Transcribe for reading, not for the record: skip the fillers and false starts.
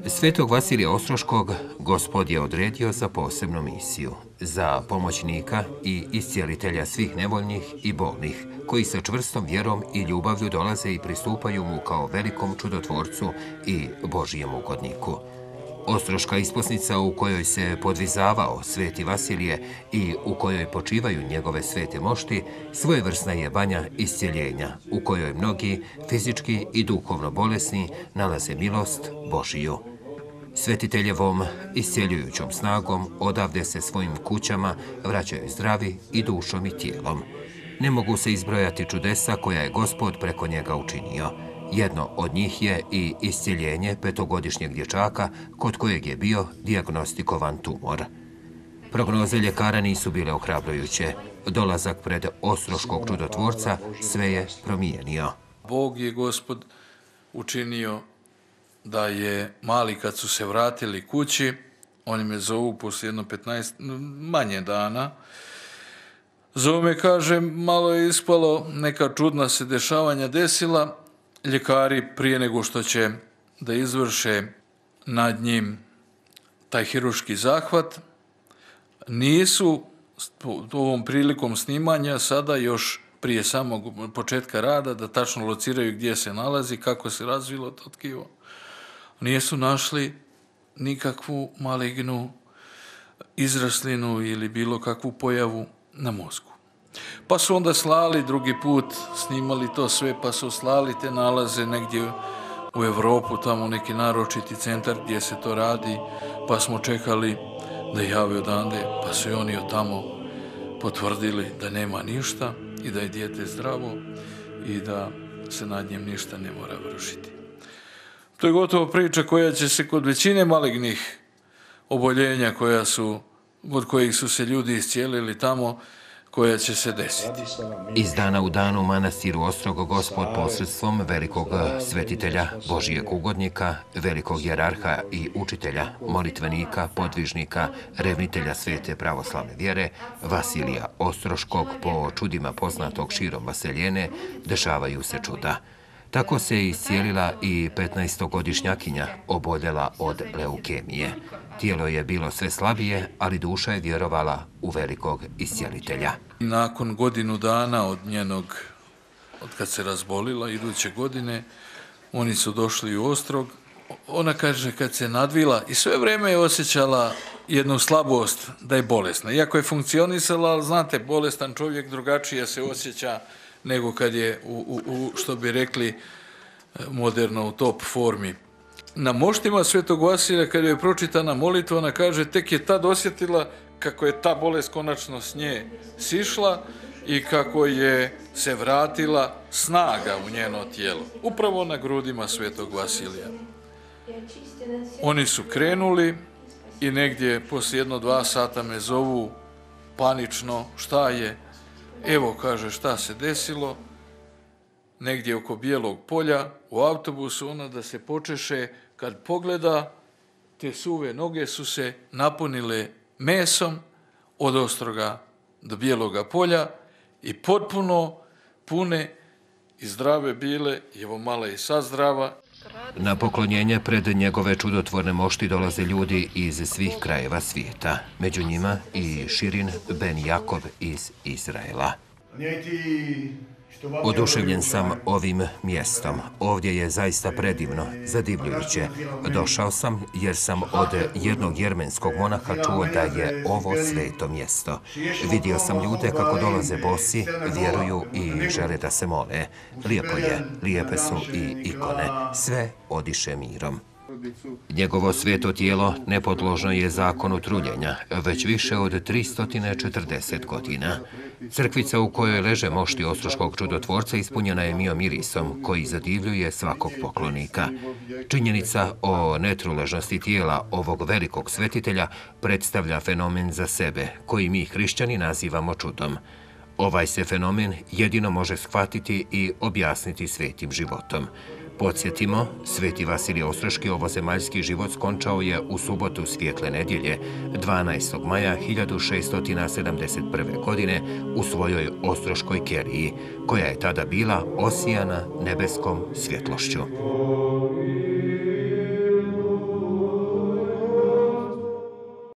Svetog Vasilija Ostroškog Gospod je odredio za posebnu misiju, za pomoćnika i iscijelitelja svih nevoljnih i bolnih, koji sa čvrstom vjerom i ljubavlju dolaze i pristupaju mu kao velikom čudotvorcu i Božijem ugodniku. Ostroška isposnica u kojoj se podvizavao sveti Vasilije i u kojoj počivaju njegove svete mošti, svojevrsna je banja iscijeljenja, u kojoj mnogi, fizički i duhovno bolesni, nalaze milost Božiju. Svetiteljevom iscijeljujućom snagom odavde se svojim kućama vraćaju zdravi i dušom i tijelom. Ne mogu se izbrojati čudesa koja je Gospod preko njega učinio. Jedno od njih je i iscijeljenje petogodišnjeg dječaka kod kojeg je bio dijagnostikovan tumor. Prognoze ljekara nisu bile ohrabrujuće. Dolazak pred Ostroškog čudotvorca sve je promijenio. Bog je Gospod učinio da je mali kad su se vratili kući, oni me zovu poslije jedno 15 manje dana, zovu me, kaže, malo je ispalo, neka čudna se dešavanja desila. Ljekari prije nego što će da izvrše nad njim taj hirurški zahvat, nisu ovom prilikom snimanja sada još prije samog početka rada da tačno lociraju gdje se nalazi, kako se razvilo to tkivo. Nisu našli nikakvu malignu izraslinu ili bilo kakvu pojavu na mozgu. Pa su onda slali drugi put, snimali to sve, pa su slali te nalaze negdje u Europu, tamo neki naročiti centar gdje se to radi, pa smo čekali da jave odande, pa su i oni od tamo potvrdili da nema ništa i da je dijete zdravo i da se nad njim ništa ne mora vršiti. To je gotovo priča koja će se kod većine malignih oboljenja od kojih su se ljudi iscijelili tamo, koja će se desiti. Iz dana u dan u manastiru Ostrogo Gospod posredstvom velikog svetitelja, Božijeg ugodnika, velikog jerarha i učitelja, molitvenika, podvižnika, revnitelja svete pravoslavne vjere, Vasilija Ostroškog, po čudima poznatog širom Vaseljene, dešavaju se čuda. Tako se iscijelila i 15-godišnjakinja oboljela od leukemije. Tijelo je bilo sve slabije, ali duša je vjerovala u velikog iscijelitelja. Nakon godinu dana od kad se razbolila, iduće godine, oni su došli u Ostrog. Ona kaže kad se nadvila i sve vrijeme je osjećala jednu slabost da je bolesna. Iako je funkcionisala, ali znate, bolestan čovjek drugačije se osjeća nego kad je što bi rekli moderno, u top formi. Na moštima Svetog Vasilija, kad je pročitana molitva, ona kaže, tek je tad osjetila kako je ta bolest konačno s nje sišla i kako je se vratila snaga u njeno tijelo, upravo na grudima Svetog Vasilija. Oni su krenuli i negdje poslije 1-2 sata me zovu panično, šta je? Evo, kaže, šta se desilo, negdje oko Bijelog polja, u autobusu, ona da se počeše, kad pogleda, te suve noge su se napunile mesom od Ostroga do Bijeloga polja i potpuno pune i zdrave bile, evo mala i sad zdrava. Na poklonjenje pred njegove čudotvorne mošti dolaze ljudi iz svih krajeva svijeta, među njima i Širin ben Jakov iz Izraela. Oduševljen sam ovim mjestom. Ovdje je zaista predivno, zadivljujuće. Došao sam jer sam od jednog jermenskog monaha čuo da je ovo sveto mjesto. Vidio sam ljude kako dolaze bosi, vjeruju i žele da se mole. Lijepo je, lijepe su i ikone. Sve odiše mirom. Njegovo sveto tijelo nepodložno je zakonu truljenja, već više od 340 godina. Crkvica u kojoj leže mošti Ostroškog čudotvorca ispunjena je mirisom koji zadivljuje svakog poklonika. Činjenica o netruležnosti tijela ovog velikog svetitelja predstavlja fenomen za sebe, koji mi hrišćani nazivamo čudom. Ovaj se fenomen jedino može shvatiti i objasniti svetim životom. Podsjetimo, sveti Vasilije Ostroški ovozemaljski život skončao je u subotu svijetle nedjelje, 12. maja 1671. godine u svojoj Ostroškoj keliji, koja je tada bila osijana nebeskom svjetlošću.